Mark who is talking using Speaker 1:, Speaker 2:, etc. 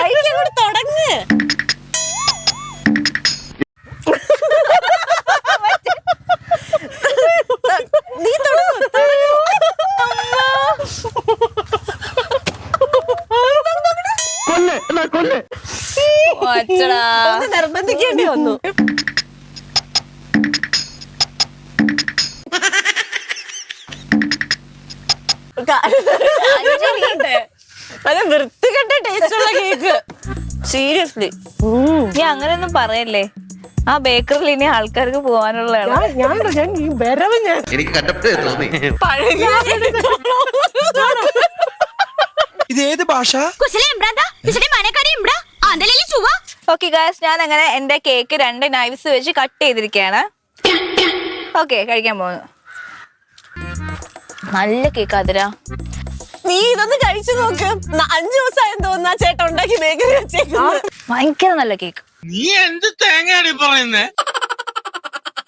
Speaker 1: കഴിക്കാൻ കൂടി തുടങ്ങ്. നീ നിർബന്ധിക്കേണ്ടി വന്നു. നല്ല വൃത്തികെട്ട ടേസ്റ്റുള്ള കേക്ക്. സീരിയസ്ലി
Speaker 2: നീ അങ്ങനെയൊന്നും പറയല്ലേ. ആ ബേക്കറിൽ ഇനി ആൾക്കാർക്ക് പോവാനുള്ളതാണ്.
Speaker 3: എനിക്ക് കണ്ടപ്പോഴേ തോന്നി.
Speaker 4: ഇത് ഏത് ഭാഷ?
Speaker 2: ഓക്കെ ഗായ്സ്, ഞാൻ അങ്ങനെ എന്റെ കേക്ക് 2 നൈവ്സ് വെച്ച് കട്ട് ചെയ്തിരിക്കുകയാണ്. ഓക്കെ, കഴിക്കാൻ പോകുന്നു. നല്ല കേക്ക് അതിരാ.
Speaker 1: നീ ഇതൊന്ന് കഴിച്ചു നോക്ക്. 5 ദിവസമായെന്ന് തോന്നുന്നു ചേട്ടൻ ഉണ്ടാക്കി ബേക്കറി വെച്ചേക്കുന്നത്.
Speaker 2: ഭയങ്കര നല്ല കേക്ക്.
Speaker 5: നീ എന്ത് തേങ്ങയാണ് പറയുന്നേ?